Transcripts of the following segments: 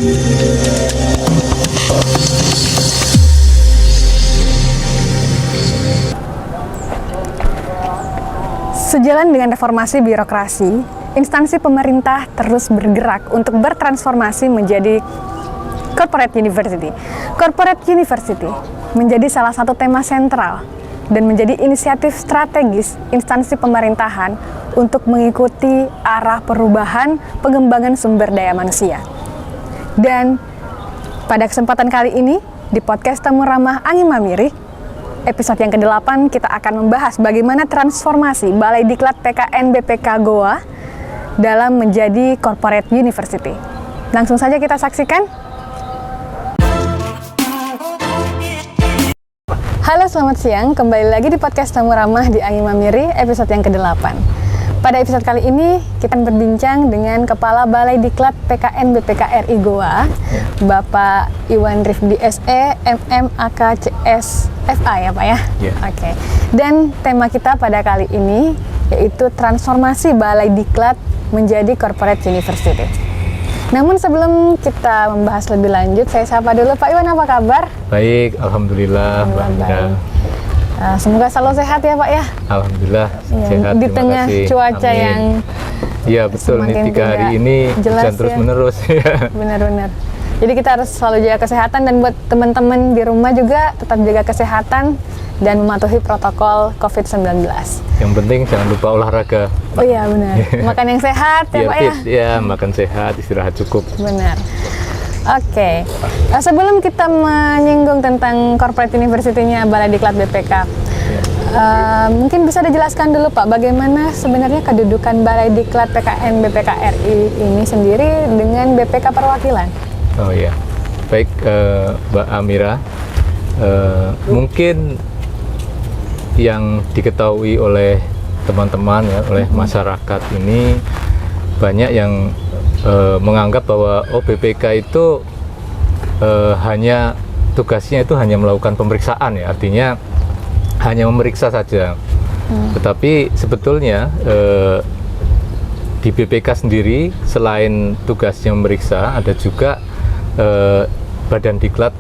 Sejalan dengan reformasi birokrasi, instansi pemerintah terus bergerak untuk bertransformasi menjadi corporate university. Corporate university menjadi salah satu tema sentral dan menjadi inisiatif strategis instansi pemerintahan untuk mengikuti arah perubahan pengembangan sumber daya manusia. Dan pada kesempatan kali ini, di podcast Temu Ramah Angin Mamiri, episode yang ke-8 kita akan membahas bagaimana transformasi Balai Diklat PKN BPK Goa dalam menjadi corporate university. Langsung saja kita saksikan. Halo, selamat siang. Kembali lagi di podcast Temu Ramah di Angin Mamiri, episode yang ke-8. Pada episode kali ini, kita berbincang dengan Kepala Balai Diklat PKN BPK RI Goa, Bapak Iwan Rifdi SE, MM AKCS FA ya Pak ya? Yeah. Oke. Dan tema kita pada kali ini yaitu transformasi Balai Diklat menjadi corporate university. Namun sebelum kita membahas lebih lanjut, saya sapa dulu Pak Iwan, apa kabar? Baik, alhamdulillah Mbak Mira. Semoga selalu sehat ya Pak ya. Alhamdulillah sehat. Di tengah kasih. cuaca Amin. yang iya betul, ini 3 hari ini hujan terus menerus. Benar-benar. Jadi kita harus selalu jaga kesehatan, dan buat teman-teman di rumah juga tetap jaga kesehatan dan mematuhi protokol COVID-19. Yang penting jangan lupa olahraga. Oh iya benar. Makan yang sehat ya Pak ya. Ya, makan sehat, istirahat cukup. Benar. Oke. Sebelum kita menyinggung tentang corporate university-nya Balai Diklat BPK, mungkin bisa dijelaskan dulu Pak, bagaimana sebenarnya kedudukan Balai Diklat PKN BPK RI ini sendiri dengan BPK perwakilan? Oh iya, baik Mbak Amira, mungkin yang diketahui oleh teman-teman ya, oleh masyarakat ini banyak yang menganggap bahwa BPK itu hanya tugasnya itu hanya melakukan pemeriksaan ya, artinya hanya memeriksa saja. Tetapi sebetulnya di BPK sendiri selain tugasnya memeriksa, ada juga Badan Diklat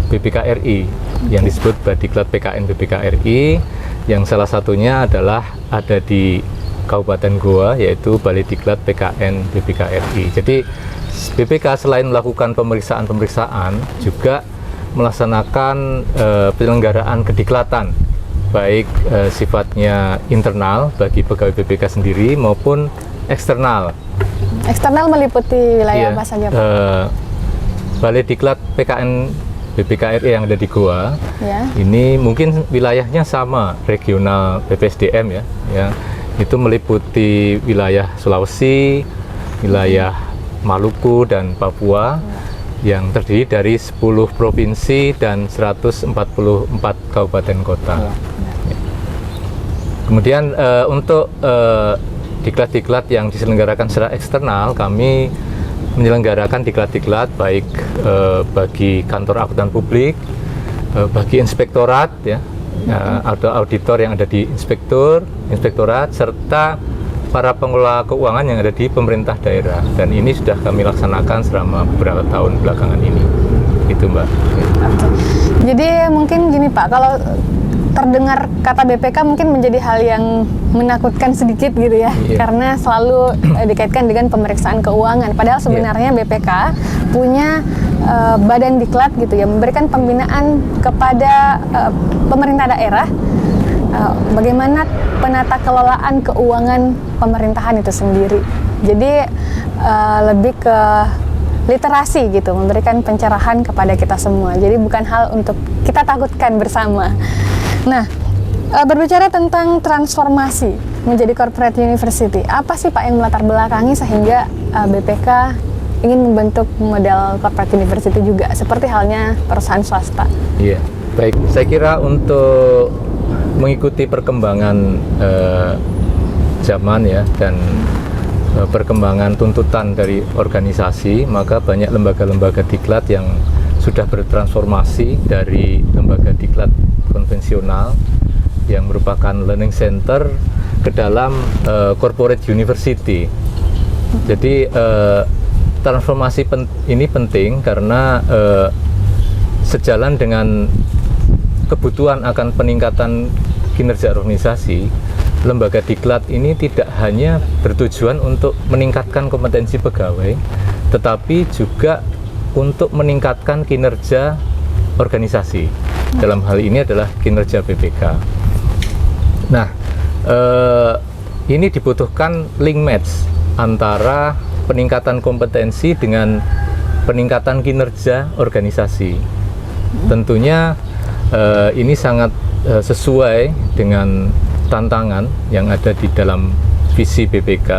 BPK RI yang disebut Badiklat PKN BPK RI, yang salah satunya adalah ada di Kabupaten Goa, yaitu Balai Diklat PKN BPK RI. Jadi BPK selain melakukan pemeriksaan juga melaksanakan penyelenggaraan kediklatan, baik sifatnya internal bagi pegawai BPK sendiri maupun eksternal. Eksternal meliputi wilayah apa saja Pak? Balai Diklat PKN BPK RI yang ada di Goa, ini mungkin wilayahnya sama, regional BPSDM ya. Itu meliputi wilayah Sulawesi, wilayah Maluku dan Papua, yang terdiri dari 10 provinsi dan 144 kabupaten kota. Kemudian untuk diklat-diklat yang diselenggarakan secara eksternal, kami menyelenggarakan diklat-diklat baik bagi kantor akuntan publik, bagi inspektorat ya, atau auditor yang ada di inspektorat, serta para pengelola keuangan yang ada di pemerintah daerah. Dan ini sudah kami laksanakan selama beberapa tahun belakangan ini. Itu Mbak. Jadi mungkin gini Pak, kalau terdengar kata BPK mungkin menjadi hal yang menakutkan sedikit gitu ya, karena selalu dikaitkan dengan pemeriksaan keuangan. Padahal sebenarnya BPK punya badan diklat gitu ya, memberikan pembinaan kepada pemerintah daerah, bagaimana penata kelolaan keuangan pemerintahan itu sendiri. Jadi lebih ke literasi gitu, memberikan pencerahan kepada kita semua. Jadi bukan hal untuk kita takutkan bersama. Nah, berbicara tentang transformasi menjadi corporate university, apa sih Pak yang melatar belakangi sehingga BPK ingin membentuk model corporate university juga, seperti halnya perusahaan swasta? Iya, baik. Saya kira untuk mengikuti perkembangan zaman ya, dan perkembangan tuntutan dari organisasi, maka banyak lembaga-lembaga diklat yang sudah bertransformasi dari lembaga diklat konvensional yang merupakan learning center ke dalam corporate university. Jadi transformasi ini penting karena sejalan dengan kebutuhan akan peningkatan kinerja organisasi. Lembaga diklat ini tidak hanya bertujuan untuk meningkatkan kompetensi pegawai, tetapi juga untuk meningkatkan kinerja organisasi. Dalam hal ini adalah kinerja BPK. Nah, ini dibutuhkan link match antara peningkatan kompetensi dengan peningkatan kinerja organisasi. Tentunya ini sangat sesuai dengan tantangan yang ada di dalam visi BPK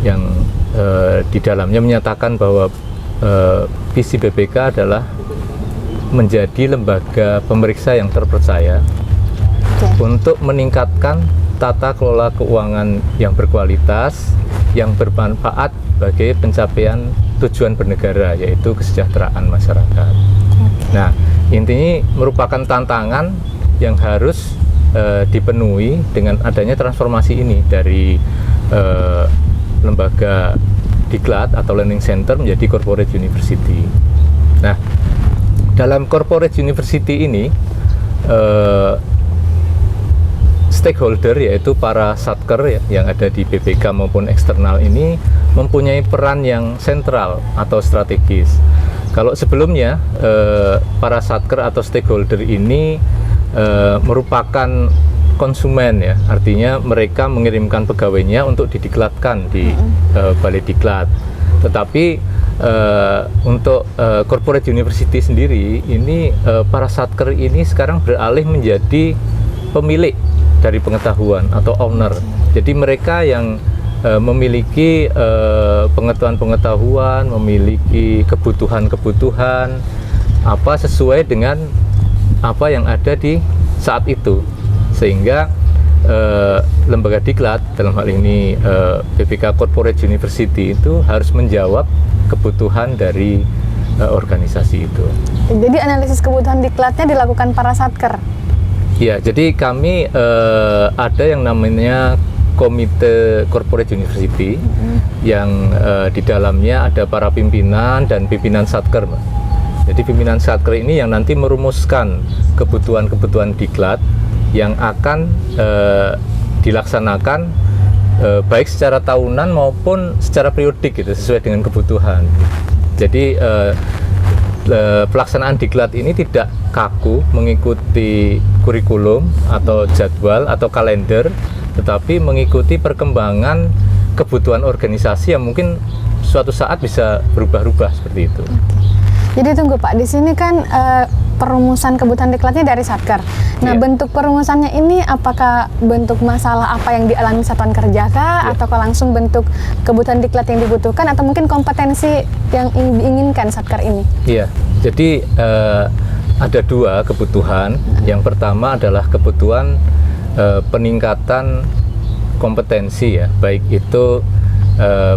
yang di dalamnya menyatakan bahwa visi BPK adalah menjadi lembaga pemeriksa yang terpercaya untuk meningkatkan tata kelola keuangan yang berkualitas, yang bermanfaat bagi pencapaian tujuan bernegara, yaitu kesejahteraan masyarakat. Nah, intinya merupakan tantangan yang harus dipenuhi dengan adanya transformasi ini dari lembaga diklat atau learning center menjadi corporate university. Nah, dalam corporate university ini stakeholder, yaitu para satker yang ada di BPK maupun eksternal ini mempunyai peran yang sentral atau strategis. Kalau sebelumnya para satker atau stakeholder ini merupakan konsumen, ya, artinya mereka mengirimkan pegawainya untuk didiklatkan di balai diklat. Tetapi untuk corporate university sendiri ini para satker ini sekarang beralih menjadi pemilik dari pengetahuan atau owner. Jadi mereka yang memiliki pengetahuan, memiliki kebutuhan apa sesuai dengan apa yang ada di saat itu, sehingga lembaga diklat dalam hal ini BPK Corporate University itu harus menjawab kebutuhan dari organisasi itu. Jadi analisis kebutuhan diklatnya dilakukan para satker? Ya, jadi kami ada yang namanya Komite Corporate University yang di dalamnya ada para pimpinan dan pimpinan satker. Jadi pimpinan satker ini yang nanti merumuskan kebutuhan-kebutuhan diklat yang akan dilaksanakan baik secara tahunan maupun secara periodik gitu, sesuai dengan kebutuhan. Jadi pelaksanaan diklat ini tidak kaku mengikuti kurikulum atau jadwal atau kalender, tetapi mengikuti perkembangan kebutuhan organisasi yang mungkin suatu saat bisa berubah-ubah seperti itu. Jadi tunggu Pak, di sini kan perumusan kebutuhan diklatnya dari satker. Nah, bentuk perumusannya ini apakah bentuk masalah apa yang dialami satuan kerja kah, atau langsung bentuk kebutuhan diklat yang dibutuhkan, atau mungkin kompetensi yang diinginkan satker ini? Iya, jadi ada dua kebutuhan. Yang pertama adalah kebutuhan peningkatan kompetensi, ya, baik itu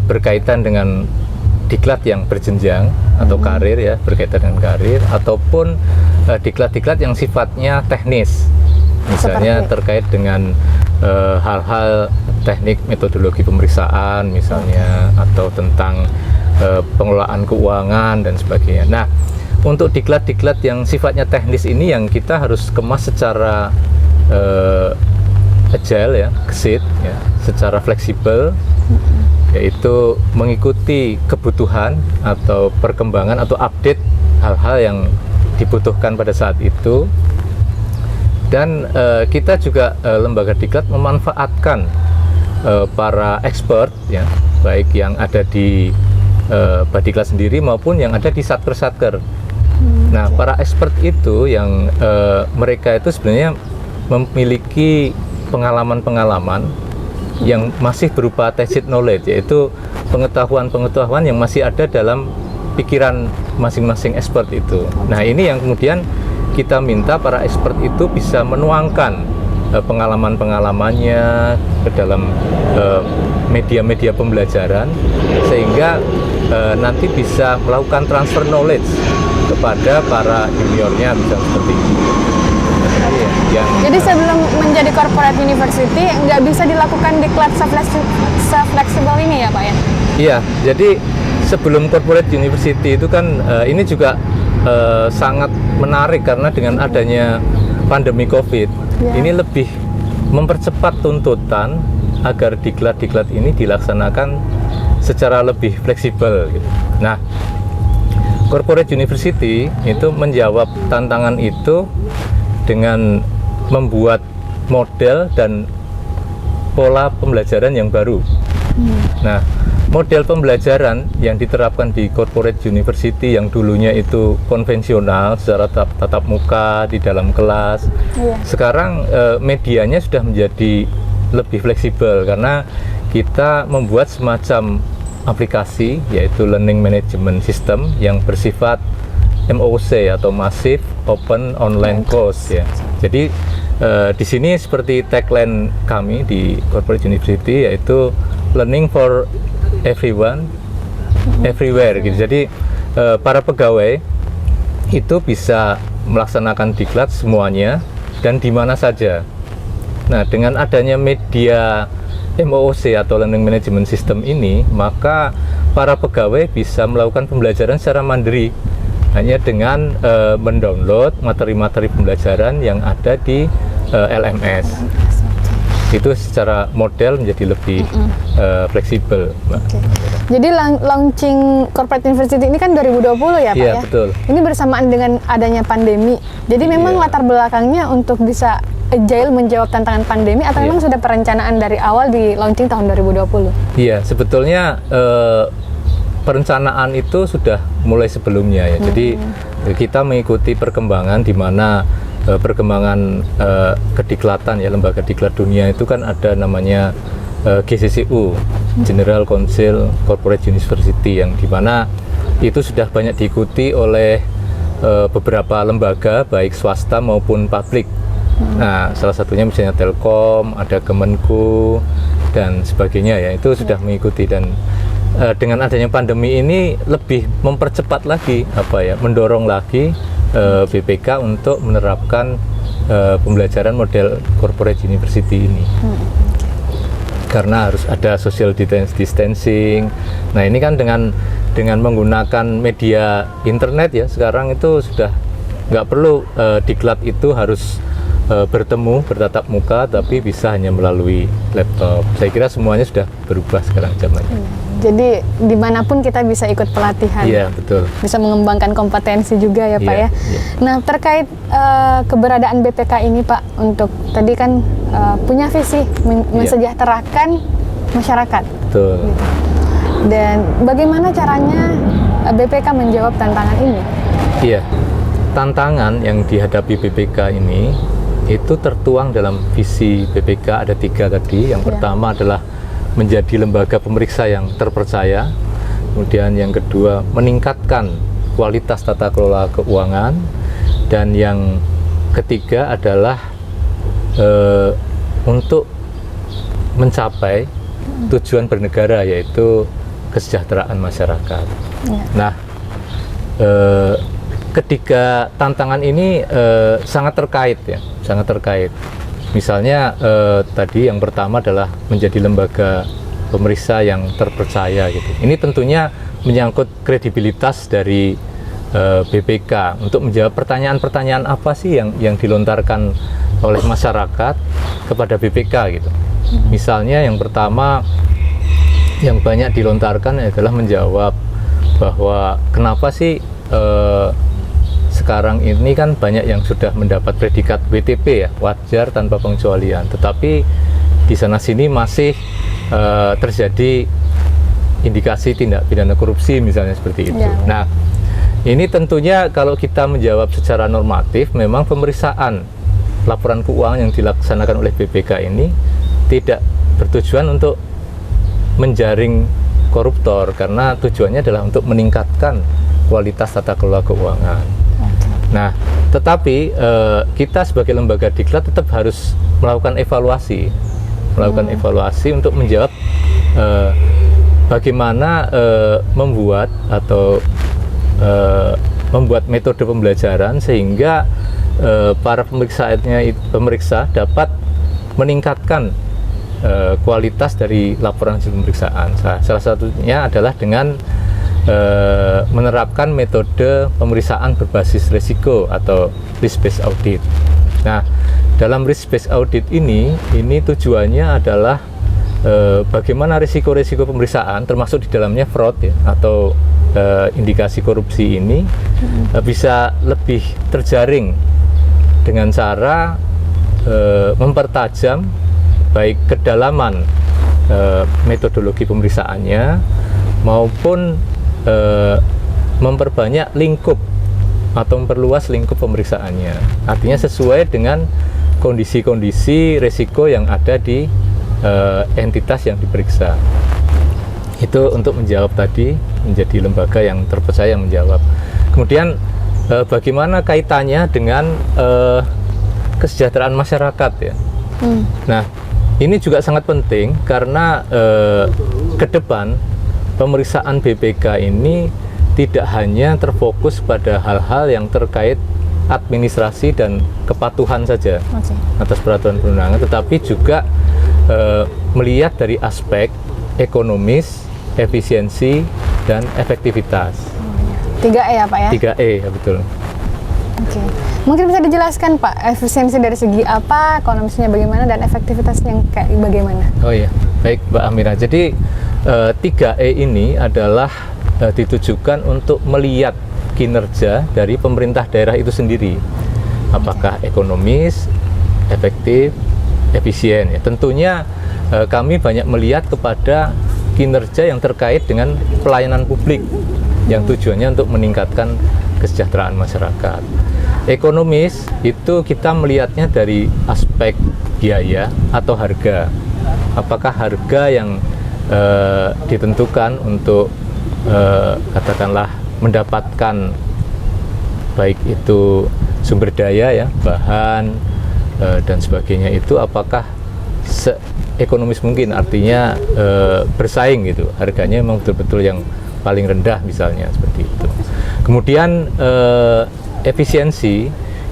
berkaitan dengan diklat yang berjenjang atau karir, ya, berkaitan dengan karir, ataupun diklat-diklat yang sifatnya teknis, misalnya terkait dengan hal-hal teknik metodologi pemeriksaan misalnya, atau tentang pengelolaan keuangan dan sebagainya. Nah, untuk diklat-diklat yang sifatnya teknis ini yang kita harus kemas secara agile, ya, gesit, ya, secara fleksibel, yaitu mengikuti kebutuhan atau perkembangan atau update hal-hal yang dibutuhkan pada saat itu. Dan kita juga lembaga diklat memanfaatkan para expert, ya, baik yang ada di Badiklat sendiri maupun yang ada di satker-satker. Nah, para expert itu yang mereka itu sebenarnya memiliki pengalaman-pengalaman yang masih berupa tacit knowledge, yaitu pengetahuan-pengetahuan yang masih ada dalam pikiran masing-masing expert itu. Nah, ini yang kemudian kita minta para expert itu bisa menuangkan pengalaman-pengalamannya ke dalam media-media pembelajaran, sehingga nanti bisa melakukan transfer knowledge kepada para juniornya, bisa seperti itu. Jadi sebelum menjadi corporate university nggak bisa dilakukan diklat se-fleksibel ini, ya Pak, ya? Iya, jadi sebelum corporate university itu kan ini juga sangat menarik karena dengan adanya pandemi COVID, ini lebih mempercepat tuntutan agar diklat-diklat ini dilaksanakan secara lebih fleksibel gitu. Nah, corporate university itu menjawab tantangan itu dengan membuat model dan pola pembelajaran yang baru. Nah, model pembelajaran yang diterapkan di corporate university yang dulunya itu konvensional secara tatap muka di dalam kelas, sekarang medianya sudah menjadi lebih fleksibel karena kita membuat semacam aplikasi yaitu Learning Management System yang bersifat MOC atau Massive Open Online Course ya. Jadi di sini seperti tagline kami di corporate university yaitu Learning for Everyone, Everywhere gitu. Jadi para pegawai itu bisa melaksanakan diklat semuanya dan di mana saja. Nah, dengan adanya media MOOC atau Learning Management System ini, maka para pegawai bisa melakukan pembelajaran secara mandiri hanya dengan mendownload materi-materi pembelajaran yang ada di LMS. Itu secara model menjadi lebih fleksibel, Mbak. Jadi launching corporate university ini kan 2020 ya, Pak Iya, ya? betul. Ini bersamaan dengan adanya pandemi. Jadi memang latar belakangnya untuk bisa agile menjawab tantangan pandemi atau memang sudah perencanaan dari awal di launching tahun 2020? Iya, sebetulnya perencanaan itu sudah mulai sebelumnya ya. Jadi kita mengikuti perkembangan di mana perkembangan kediklatan ya, lembaga diklat dunia itu kan ada namanya GCCU, General Council Corporate University, yang dimana itu sudah banyak diikuti oleh beberapa lembaga baik swasta maupun publik. Nah, salah satunya misalnya Telkom, ada Kemenku dan sebagainya ya, itu sudah mengikuti. Dan dengan adanya pandemi ini lebih mempercepat lagi mendorong lagi BPK untuk menerapkan pembelajaran model corporate university ini. Karena harus ada social distancing. Nah, ini kan dengan menggunakan media internet ya, sekarang itu sudah nggak perlu diklat itu harus bertatap muka, tapi bisa hanya melalui laptop. Saya kira semuanya sudah berubah sekarang zamannya. Jadi dimanapun kita bisa ikut pelatihan. Iya, betul. Bisa mengembangkan kompetensi juga ya, Pak ya. Nah, terkait keberadaan BPK ini, Pak, untuk tadi kan punya visi mensejahterakan masyarakat. Betul. Gitu. Dan bagaimana caranya BPK menjawab tantangan ini? Iya, tantangan yang dihadapi BPK ini itu tertuang dalam visi BPK, ada 3 tadi. Yang pertama adalah menjadi lembaga pemeriksa yang terpercaya. Kemudian yang kedua, meningkatkan kualitas tata kelola keuangan. Dan yang ketiga adalah untuk mencapai tujuan bernegara, yaitu kesejahteraan masyarakat. Nah, ketiga tantangan ini sangat terkait ya, sangat terkait. Misalnya tadi yang pertama adalah menjadi lembaga pemeriksa yang terpercaya gitu. Ini tentunya menyangkut kredibilitas dari BPK untuk menjawab pertanyaan-pertanyaan apa sih yang dilontarkan oleh masyarakat kepada BPK gitu. Misalnya yang pertama yang banyak dilontarkan adalah menjawab bahwa kenapa sih sekarang ini kan banyak yang sudah mendapat predikat WTP ya, wajar tanpa pengecualian, tetapi di sana sini masih terjadi indikasi tindak pidana korupsi misalnya seperti itu. Nah, ini tentunya kalau kita menjawab secara normatif, memang pemeriksaan laporan keuangan yang dilaksanakan oleh BPK ini tidak bertujuan untuk menjaring koruptor, karena tujuannya adalah untuk meningkatkan kualitas tata kelola keuangan. Nah, tetapi kita sebagai lembaga diklat tetap harus melakukan evaluasi, untuk menjawab bagaimana membuat metode pembelajaran sehingga para pemeriksa dapat meningkatkan kualitas dari laporan hasil pemeriksaan. Salah satunya adalah dengan menerapkan metode pemeriksaan berbasis risiko atau risk based audit. Nah, dalam risk based audit ini tujuannya adalah bagaimana risiko-risiko pemeriksaan termasuk di dalamnya fraud ya, atau indikasi korupsi ini bisa lebih terjaring dengan cara mempertajam baik kedalaman metodologi pemeriksaannya maupun memperbanyak lingkup atau memperluas lingkup pemeriksaannya. Artinya sesuai dengan kondisi-kondisi risiko yang ada di entitas yang diperiksa. Itu untuk menjawab tadi, menjadi lembaga yang terpercaya menjawab. Kemudian bagaimana kaitannya dengan kesejahteraan masyarakat ya? Nah, ini juga sangat penting karena ke depan pemeriksaan BPK ini tidak hanya terfokus pada hal-hal yang terkait administrasi dan kepatuhan saja atas peraturan perundangan, tetapi juga melihat dari aspek ekonomis, efisiensi, dan efektivitas. 3E ya Pak ya? 3E ya betul. Oke. Mungkin bisa dijelaskan Pak, efisiensi dari segi apa, ekonomisnya bagaimana, dan efektivitasnya kayak bagaimana? Oh iya, baik Mbak Amira. Jadi 3E ini adalah ditujukan untuk melihat kinerja dari pemerintah daerah itu sendiri. Apakah ekonomis, efektif, efisien. Ya, tentunya kami banyak melihat kepada kinerja yang terkait dengan pelayanan publik yang tujuannya untuk meningkatkan kesejahteraan masyarakat. Ekonomis itu kita melihatnya dari aspek biaya atau harga. Apakah harga yang ditentukan untuk katakanlah mendapatkan baik itu sumber daya ya, bahan dan sebagainya itu apakah seekonomis mungkin, artinya bersaing gitu, harganya memang betul-betul yang paling rendah misalnya seperti itu. Kemudian efisiensi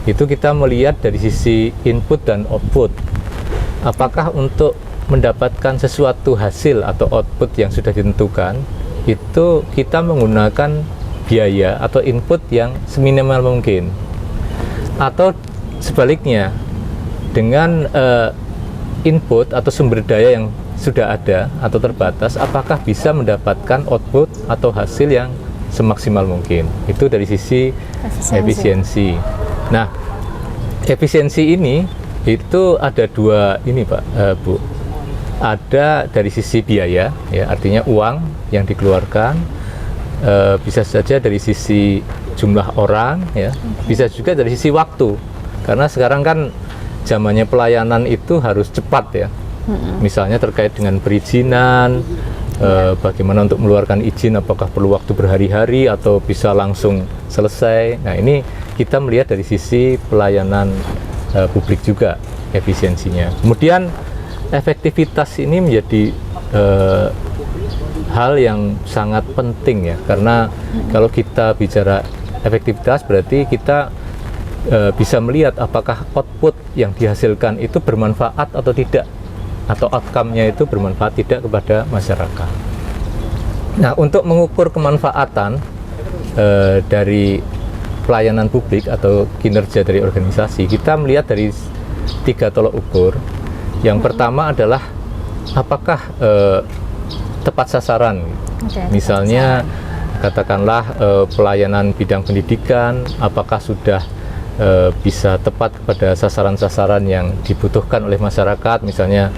itu kita melihat dari sisi input dan output. Apakah untuk mendapatkan sesuatu hasil atau output yang sudah ditentukan itu kita menggunakan biaya atau input yang seminimal mungkin, atau sebaliknya dengan input atau sumber daya yang sudah ada atau terbatas, apakah bisa mendapatkan output atau hasil yang semaksimal mungkin. Itu dari sisi efisiensi. Nah, efisiensi ini itu ada dua ini Pak, Bu. Ada dari sisi biaya, ya, artinya uang yang dikeluarkan, bisa saja dari sisi jumlah orang, ya, bisa juga dari sisi waktu. Karena sekarang kan zamannya pelayanan itu harus cepat ya. Misalnya terkait dengan perizinan, bagaimana untuk mengeluarkan izin, apakah perlu waktu berhari-hari atau bisa langsung selesai. Nah, ini kita melihat dari sisi pelayanan publik juga efisiensinya. Kemudian efektivitas ini menjadi hal yang sangat penting ya, karena kalau kita bicara efektivitas berarti kita bisa melihat apakah output yang dihasilkan itu bermanfaat atau tidak, atau outcome-nya itu bermanfaat tidak kepada masyarakat. Nah, untuk mengukur kemanfaatan dari pelayanan publik atau kinerja dari organisasi, kita melihat dari 3 tolok ukur. Yang pertama adalah apakah tepat sasaran. Misalnya katakanlah pelayanan bidang pendidikan, apakah sudah bisa tepat kepada sasaran-sasaran yang dibutuhkan oleh masyarakat, misalnya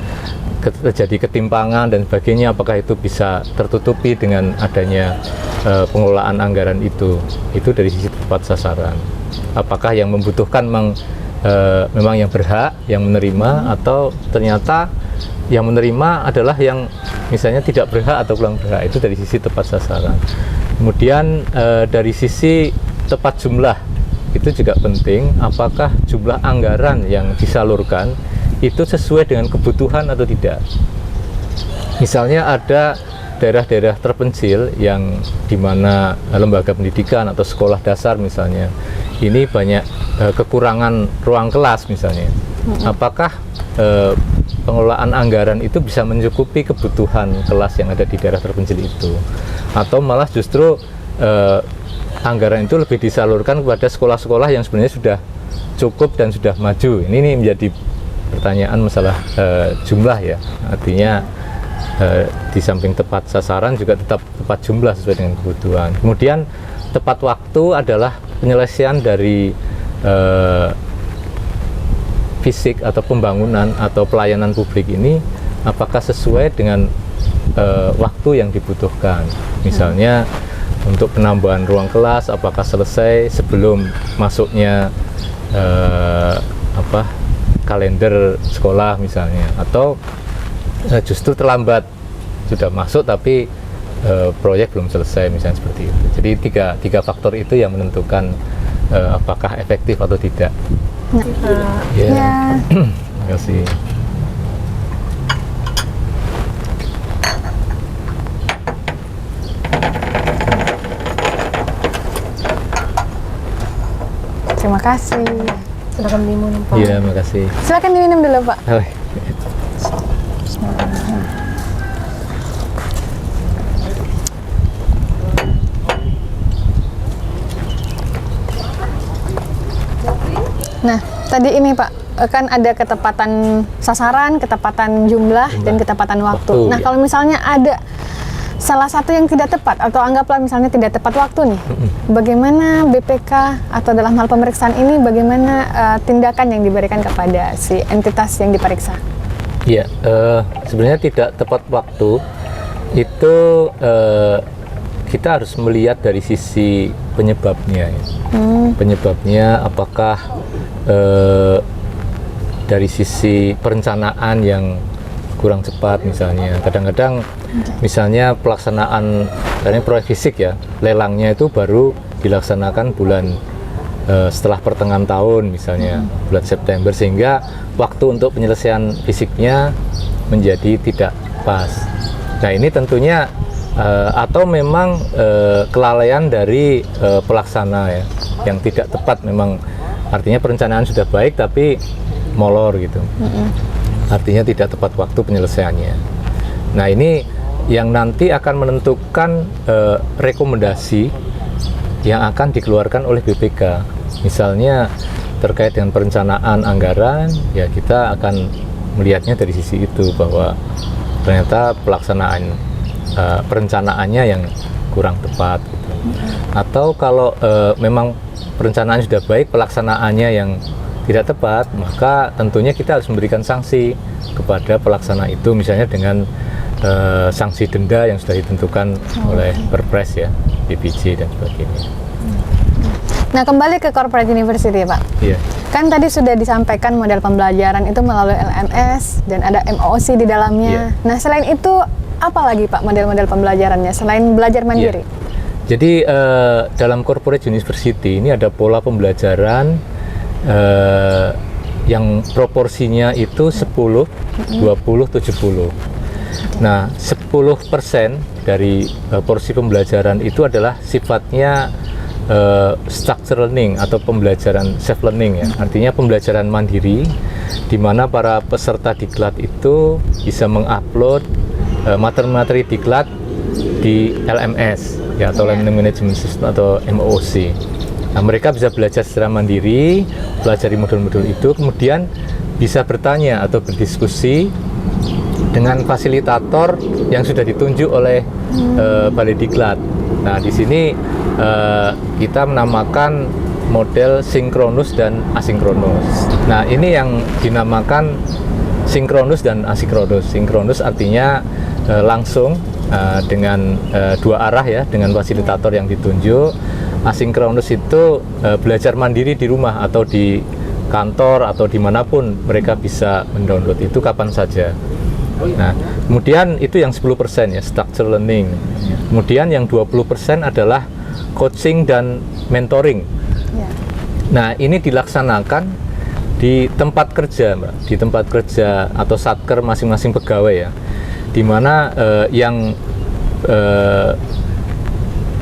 terjadi ketimpangan dan sebagainya, apakah itu bisa tertutupi dengan adanya pengelolaan anggaran itu dari sisi tepat sasaran. Apakah yang membutuhkan memang yang berhak, yang menerima, atau ternyata yang menerima adalah yang misalnya tidak berhak atau kurang berhak, itu dari sisi tepat sasaran. Kemudian dari sisi tepat jumlah, itu juga penting, apakah jumlah anggaran yang disalurkan itu sesuai dengan kebutuhan atau tidak. Misalnya ada daerah-daerah terpencil yang dimana lembaga pendidikan atau sekolah dasar misalnya ini banyak kekurangan ruang kelas misalnya. Apakah pengelolaan anggaran itu bisa mencukupi kebutuhan kelas yang ada di daerah terpencil itu, atau malah justru anggaran itu lebih disalurkan kepada sekolah-sekolah yang sebenarnya sudah cukup dan sudah maju. Ini menjadi pertanyaan masalah jumlah ya, artinya di samping tepat sasaran juga tetap tepat jumlah sesuai dengan kebutuhan. Kemudian tepat waktu adalah penyelesaian dari fisik atau pembangunan atau pelayanan publik ini apakah sesuai dengan waktu yang dibutuhkan. Misalnya untuk penambahan ruang kelas apakah selesai sebelum masuknya kalender sekolah misalnya, atau justru terlambat, sudah masuk tapi proyek belum selesai misalnya, seperti itu. Jadi tiga faktor itu yang menentukan apakah efektif atau tidak. Ya. Terima kasih. Terima kasih. Silakan diminum, Pak. Iya, terima kasih. Silakan diminum dulu, Pak. Nah, tadi ini Pak, kan ada ketepatan sasaran, ketepatan jumlah, dan ketepatan waktu. Nah, ya. kalau misalnya ada salah satu yang tidak tepat, atau anggaplah misalnya tidak tepat waktu nih, bagaimana BPK atau dalam hal pemeriksaan ini, bagaimana tindakan yang diberikan kepada si entitas yang diperiksa? Iya, sebenarnya tidak tepat waktu itu kita harus melihat dari sisi penyebabnya. Ya. Penyebabnya apakah dari sisi perencanaan yang kurang cepat misalnya. Kadang-kadang misalnya pelaksanaan proyek fisik ya, lelangnya itu baru dilaksanakan bulan setelah pertengahan tahun misalnya, bulan September, sehingga waktu untuk penyelesaian fisiknya menjadi tidak pas. Nah, ini tentunya atau memang kelalaian dari pelaksana ya, yang tidak tepat memang. Artinya perencanaan sudah baik tapi molor gitu. Artinya tidak tepat waktu penyelesaiannya. Nah, ini yang nanti akan menentukan rekomendasi yang akan dikeluarkan oleh BPK. Misalnya terkait dengan perencanaan anggaran, ya kita akan melihatnya dari sisi itu, bahwa ternyata pelaksanaan perencanaannya yang kurang tepat gitu. Atau kalau memang perencanaan sudah baik, pelaksanaannya yang tidak tepat, maka tentunya kita harus memberikan sanksi kepada pelaksana itu, misalnya dengan sanksi denda yang sudah ditentukan oleh Perpres ya, PPJ dan sebagainya. Nah, kembali ke corporate university, Pak. Iya. Kan tadi sudah disampaikan model pembelajaran itu melalui LMS dan ada MOOC di dalamnya. Nah, selain itu apa lagi Pak model-model pembelajarannya selain belajar mandiri? Iya. Jadi dalam corporate university ini ada pola pembelajaran yang proporsinya itu 10, 20, 70. Nah, 10% dari porsi pembelajaran itu adalah sifatnya structured learning atau pembelajaran self learning ya. Artinya pembelajaran mandiri, di mana para peserta diklat itu bisa mengupload materi-materi diklat di LMS ya, atau Learning Management System atau MOOC. Nah, mereka bisa belajar secara mandiri, pelajari modul-modul itu, kemudian bisa bertanya atau berdiskusi dengan fasilitator yang sudah ditunjuk oleh Balai Diklat. Nah, di sini kita menamakan model sinkronus dan asinkronus. Nah, ini yang dinamakan sinkronus dan asinkronus. Sinkronus artinya langsung dengan dua arah ya, dengan fasilitator yang ditunjuk. Asinkronus itu belajar mandiri di rumah atau di kantor atau dimanapun mereka bisa mendownload itu kapan saja. Nah, kemudian itu yang 10% ya, structured learning. Kemudian yang 20% adalah coaching dan mentoring. Nah, ini dilaksanakan di tempat kerja, Mbak, di tempat kerja atau satker masing-masing pegawai ya, di mana yang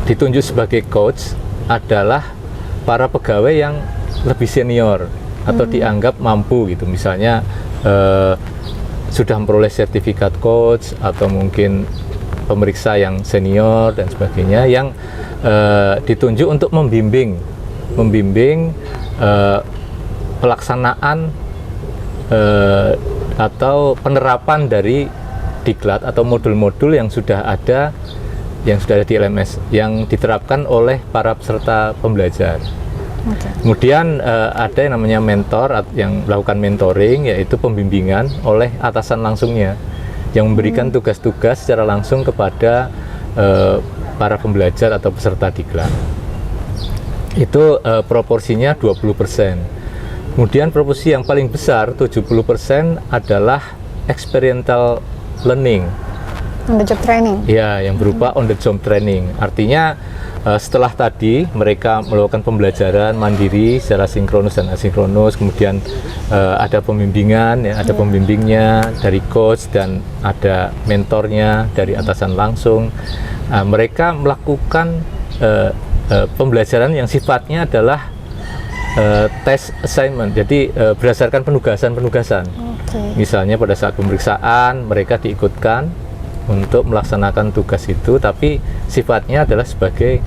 ditunjuk sebagai coach adalah para pegawai yang lebih senior atau dianggap mampu gitu, misalnya sudah memperoleh sertifikat coach atau mungkin pemeriksa yang senior dan sebagainya, yang ditunjuk untuk membimbing pelaksanaan atau penerapan dari diklat atau modul-modul yang sudah ada di LMS yang diterapkan oleh para peserta pembelajar. Kemudian ada yang namanya mentor yang melakukan mentoring, yaitu pembimbingan oleh atasan langsungnya yang memberikan tugas-tugas secara langsung kepada para pembelajar atau peserta diklat. Itu proporsinya 20%. Kemudian proporsi yang paling besar 70% adalah experiential learning. On the job training. Ya, yang berupa on the job training. Artinya setelah tadi mereka melakukan pembelajaran mandiri secara sinkronus dan asinkronus, kemudian ada pembimbingan, ya, ada pembimbingnya dari coach dan ada mentornya dari atasan langsung. Mereka melakukan pembelajaran yang sifatnya adalah test assignment, jadi berdasarkan penugasan. Misalnya pada saat pemeriksaan mereka diikutkan untuk melaksanakan tugas itu, tapi sifatnya adalah sebagai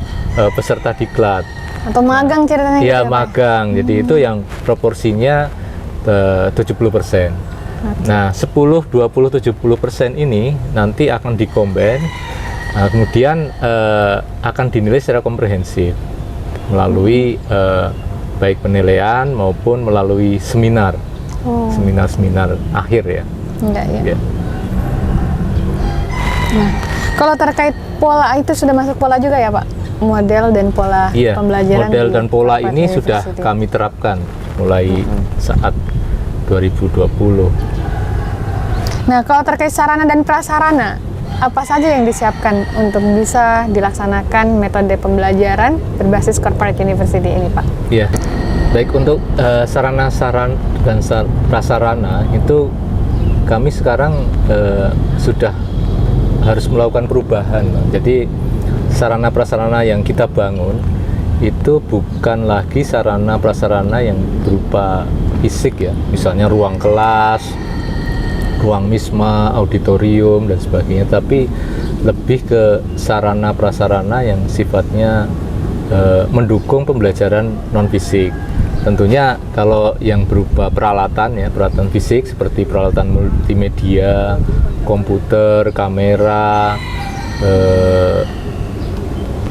peserta diklat atau magang ceritanya. Ya, magang. Jadi itu yang proporsinya 70%. Nah, 10, 20, 70% ini nanti akan dikombin, kemudian akan dinilai secara komprehensif melalui baik penilaian maupun melalui seminar, seminar akhir ya. Ya. Nah, kalau terkait pola itu sudah masuk pola juga ya Pak? Model dan pola pembelajaran. Model dan pola ini sudah kami terapkan mulai saat 2020. Nah, kalau terkait sarana dan prasarana, apa saja yang disiapkan untuk bisa dilaksanakan metode pembelajaran berbasis corporate university ini Pak? Iya, baik untuk sarana dan prasarana itu kami sekarang sudah harus melakukan perubahan. Jadi sarana prasarana yang kita bangun itu bukan lagi sarana prasarana yang berupa fisik ya, misalnya ruang kelas, ruang misma, auditorium dan sebagainya, tapi lebih ke sarana prasarana yang sifatnya mendukung pembelajaran non fisik. Tentunya kalau yang berupa peralatan ya, peralatan fisik seperti peralatan multimedia, komputer, kamera,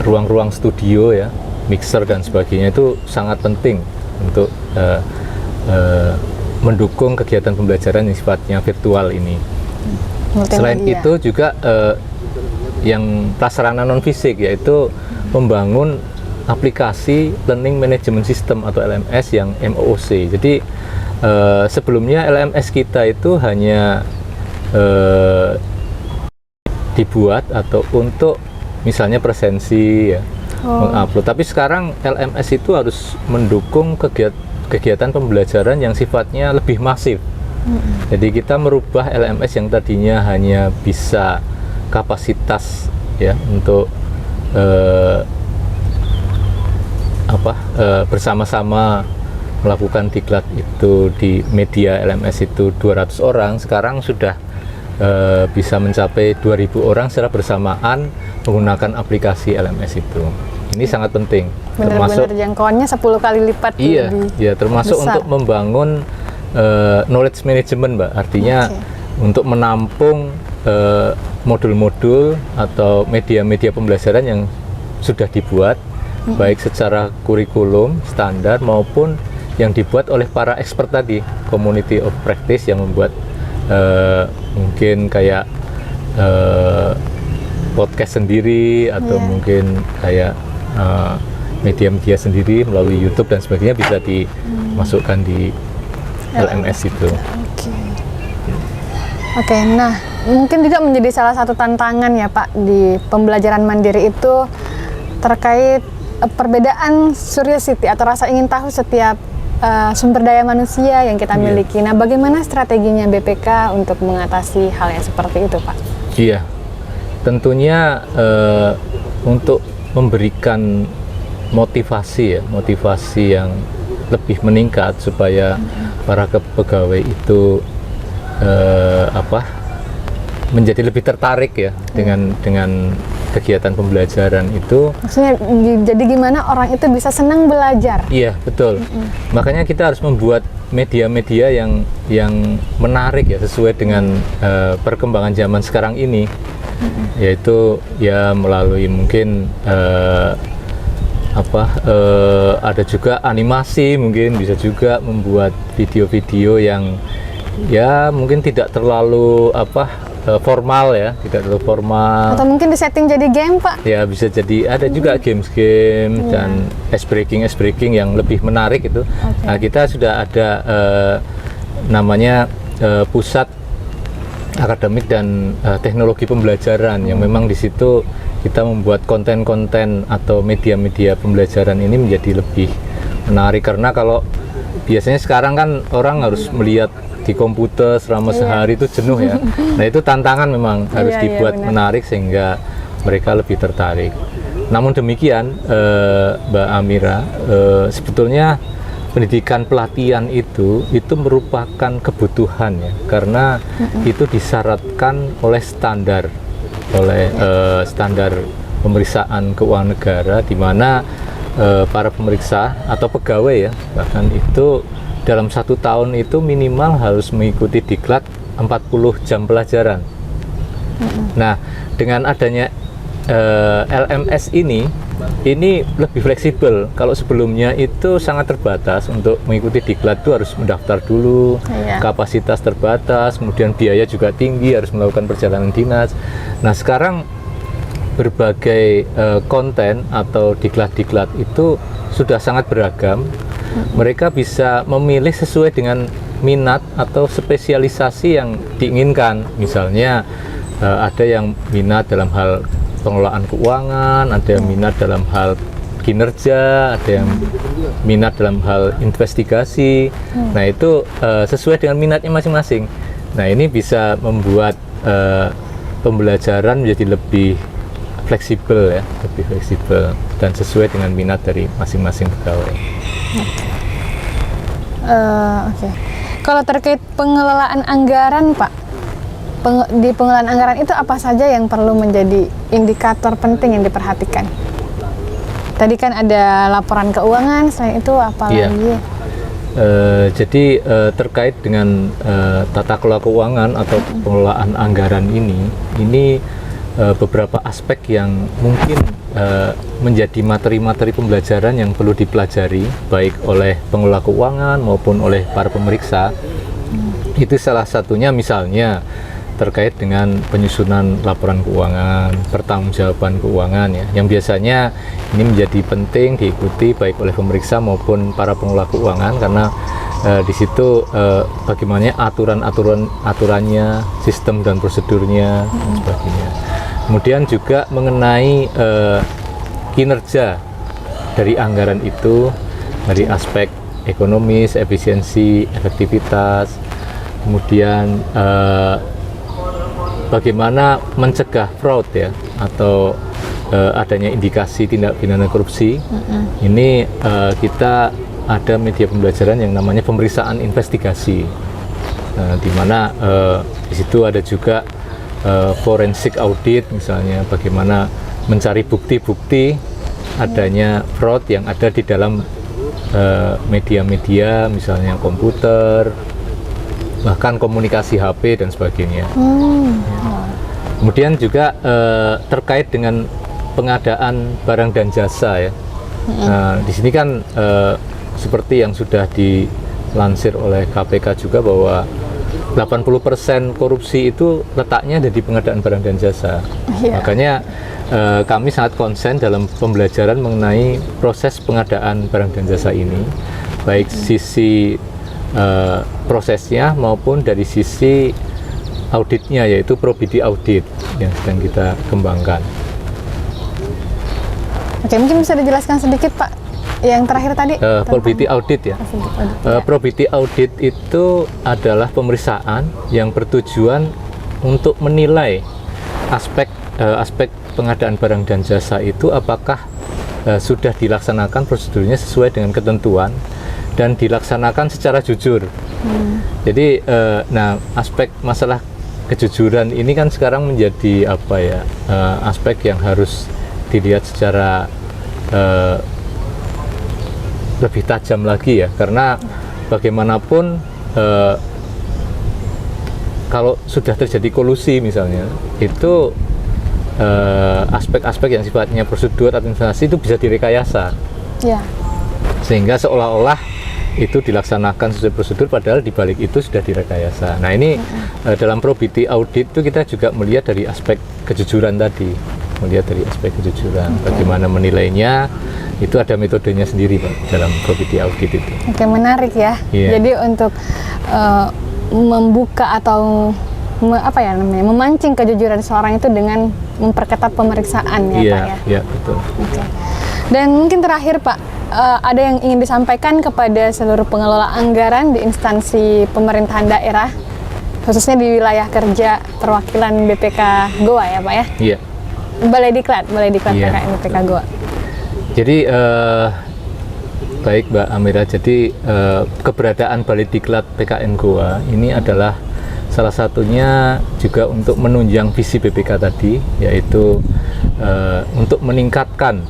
ruang-ruang studio ya, mixer dan sebagainya itu sangat penting untuk mendukung kegiatan pembelajaran yang sifatnya virtual ini. Selain itu juga yang prasarana non fisik, yaitu membangun aplikasi Learning Management System atau LMS yang MOOC. Jadi sebelumnya LMS kita itu hanya dibuat atau untuk misalnya presensi ya, mengupload. Tapi sekarang LMS itu harus mendukung kegiatan pembelajaran yang sifatnya lebih masif. Jadi kita merubah LMS yang tadinya hanya bisa kapasitas ya untuk bersama-sama melakukan diklat itu di media LMS itu 200 orang, sekarang sudah bisa mencapai 2000 orang secara bersamaan menggunakan aplikasi LMS itu. Ini sangat penting. Benar-benar jangkauannya 10 kali lipat. Iya, termasuk besar untuk membangun knowledge management, Mbak. Artinya untuk menampung modul-modul atau media-media pembelajaran yang sudah dibuat, baik secara kurikulum standar maupun yang dibuat oleh para expert tadi, community of practice yang membuat mungkin kayak podcast sendiri atau mungkin kayak media-media sendiri melalui YouTube dan sebagainya bisa dimasukkan di LMS itu. Oke, nah mungkin juga menjadi salah satu tantangan ya Pak di pembelajaran mandiri itu terkait perbedaan curiosity atau rasa ingin tahu setiap sumber daya manusia yang kita miliki. Nah, bagaimana strateginya BPK untuk mengatasi hal yang seperti itu, Pak? Iya, tentunya untuk memberikan motivasi yang lebih meningkat supaya para pegawai itu menjadi lebih tertarik ya dengan kegiatan pembelajaran itu. Maksudnya jadi gimana orang itu bisa senang belajar? Iya, betul. Makanya kita harus membuat media-media yang menarik ya, sesuai dengan perkembangan zaman sekarang ini. Yaitu ya melalui mungkin ada juga animasi, mungkin bisa juga membuat video-video yang ya mungkin tidak terlalu formal ya, tidak terlalu formal. Atau mungkin disetting jadi game, Pak? Ya bisa jadi, ada juga games-game dan ice breaking yang lebih menarik itu. Nah, kita sudah ada namanya pusat akademik dan teknologi pembelajaran yang memang di situ kita membuat konten-konten atau media-media pembelajaran ini menjadi lebih menarik, karena kalau biasanya sekarang kan orang harus melihat di komputer selama sehari itu jenuh ya. Nah, itu tantangan memang harus dibuat menarik sehingga mereka lebih tertarik. Namun demikian, Mbak Amira, sebetulnya pendidikan pelatihan itu merupakan kebutuhan ya, karena itu disyaratkan oleh standar pemeriksaan keuangan negara, di mana para pemeriksa atau pegawai ya bahkan itu dalam 1 tahun itu minimal harus mengikuti diklat 40 jam pelajaran. Nah, dengan adanya LMS ini lebih fleksibel. Kalau sebelumnya itu sangat terbatas, untuk mengikuti diklat itu harus mendaftar dulu, kapasitas terbatas, kemudian biaya juga tinggi, harus melakukan perjalanan dinas. Nah, sekarang berbagai konten atau diklat-diklat itu sudah sangat beragam. Mereka bisa memilih sesuai dengan minat atau spesialisasi yang diinginkan. Misalnya ada yang minat dalam hal pengelolaan keuangan, ada yang minat dalam hal kinerja, ada yang minat dalam hal investigasi. Nah, itu sesuai dengan minatnya masing-masing. Nah, ini bisa membuat pembelajaran menjadi lebih fleksibel ya, lebih fleksibel dan sesuai dengan minat dari masing-masing pegawai. Oke. Kalau terkait pengelolaan anggaran, Pak, di pengelolaan anggaran itu apa saja yang perlu menjadi indikator penting yang diperhatikan? Tadi kan ada laporan keuangan, selain itu apa lagi? Jadi terkait dengan tata kelola keuangan atau pengelolaan anggaran ini beberapa aspek yang mungkin menjadi materi-materi pembelajaran yang perlu dipelajari baik oleh pengelola keuangan maupun oleh para pemeriksa. Itu salah satunya misalnya terkait dengan penyusunan laporan keuangan, pertanggungjawaban keuangan ya, yang biasanya ini menjadi penting diikuti baik oleh pemeriksa maupun para pengelola keuangan, karena di situ bagaimana aturannya, sistem dan prosedurnya dan sebagainya. Kemudian juga mengenai kinerja dari anggaran itu dari aspek ekonomis, efisiensi, efektivitas, kemudian bagaimana mencegah fraud ya, atau adanya indikasi tindak pidana korupsi. Ini kita ada media pembelajaran yang namanya pemeriksaan investigasi, di mana di situ ada juga forensic audit, misalnya bagaimana mencari bukti-bukti adanya fraud yang ada di dalam media-media, misalnya komputer, bahkan komunikasi HP dan sebagainya. Kemudian juga terkait dengan pengadaan barang dan jasa ya. Nah, di sini kan seperti yang sudah dilansir oleh KPK juga bahwa 80% korupsi itu letaknya ada di pengadaan barang dan jasa. Makanya kami sangat konsen dalam pembelajaran mengenai proses pengadaan barang dan jasa ini, baik sisi prosesnya maupun dari sisi auditnya, yaitu probity audit yang sedang kita kembangkan. Oke, mungkin bisa dijelaskan sedikit, Pak, yang terakhir tadi? Probity audit ya. Probity audit itu adalah pemeriksaan yang bertujuan untuk menilai aspek pengadaan barang dan jasa itu apakah sudah dilaksanakan prosedurnya sesuai dengan ketentuan dan dilaksanakan secara jujur. Jadi, nah, aspek masalah kejujuran ini kan sekarang menjadi aspek yang harus dilihat secara lebih tajam lagi ya, karena bagaimanapun kalau sudah terjadi kolusi misalnya, itu aspek-aspek yang sifatnya prosedur administrasi itu bisa direkayasa, sehingga seolah-olah itu dilaksanakan sesuai prosedur, padahal di balik itu sudah direkayasa. Nah ini dalam probity audit itu kita juga melihat dari aspek kejujuran tadi, bagaimana menilainya, itu ada metodenya sendiri Pak dalam probity audit itu. Oke, menarik ya. Jadi untuk membuka atau memancing kejujuran seorang itu dengan memperketat pemeriksaan ya Pak ya. Iya, betul. Oke. Dan mungkin terakhir Pak, ada yang ingin disampaikan kepada seluruh pengelola anggaran di instansi pemerintahan daerah, khususnya di wilayah kerja perwakilan BPK Goa ya Pak ya? Iya. Balai Diklat PKN BPK Goa. Jadi baik Mbak Amira, jadi keberadaan Balai Diklat PKN Goa ini adalah salah satunya juga untuk menunjang visi BPK tadi, yaitu untuk meningkatkan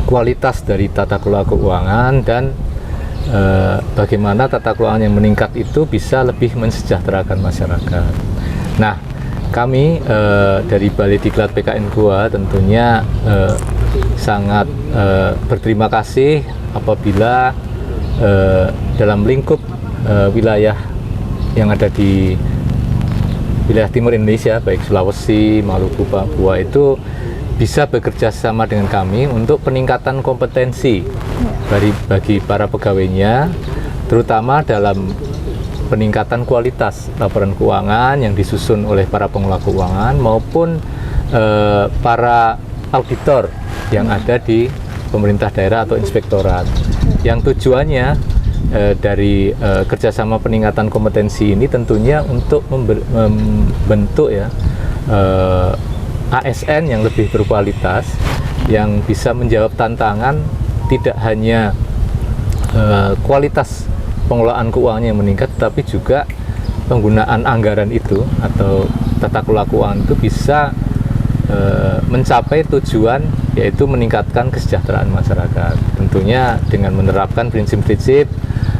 kualitas dari tata kelola keuangan dan bagaimana tata keuangan yang meningkat itu bisa lebih mensejahterakan masyarakat. Nah, kami dari Balai Diklat PKN Goa tentunya sangat berterima kasih apabila dalam lingkup wilayah yang ada di wilayah timur Indonesia, baik Sulawesi, Maluku, Papua, itu bisa bekerja sama dengan kami untuk peningkatan kompetensi bagi para pegawainya, terutama dalam peningkatan kualitas laporan keuangan yang disusun oleh para pengelola keuangan maupun para auditor yang ada di pemerintah daerah atau inspektorat, yang tujuannya dari kerjasama peningkatan kompetensi ini tentunya untuk membentuk ASN yang lebih berkualitas, yang bisa menjawab tantangan tidak hanya kualitas pengelolaan keuangan yang meningkat, tapi juga penggunaan anggaran itu atau tata kelola keuangan itu bisa mencapai tujuan, yaitu meningkatkan kesejahteraan masyarakat. Tentunya dengan menerapkan prinsip-prinsip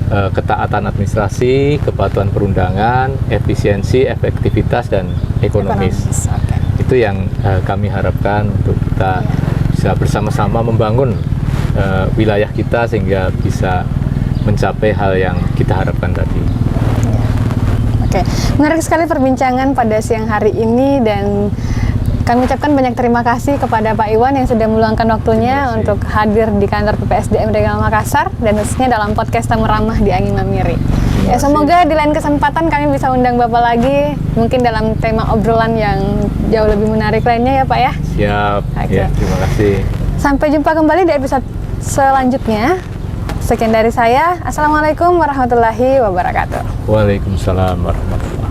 ketaatan administrasi, kepatuhan perundangan, efisiensi, efektivitas, dan ekonomis. Itu yang kami harapkan untuk kita bisa bersama-sama membangun wilayah kita sehingga bisa mencapai hal yang kita harapkan tadi. Oke, menarik sekali perbincangan pada siang hari ini, dan kami ucapkan banyak terima kasih kepada Pak Iwan yang sudah meluangkan waktunya untuk hadir di kantor PPSDM Regional Makassar dan khususnya dalam podcast Tamu Ramah di Angin Mamiri. Ya, semoga di lain kesempatan kami bisa undang Bapak lagi, mungkin dalam tema obrolan yang jauh lebih menarik lainnya ya Pak ya. Siap. Ya, terima kasih. Sampai jumpa kembali di episode selanjutnya. Sekian dari saya. Assalamualaikum warahmatullahi wabarakatuh. Waalaikumsalam warahmatullahi wabarakatuh.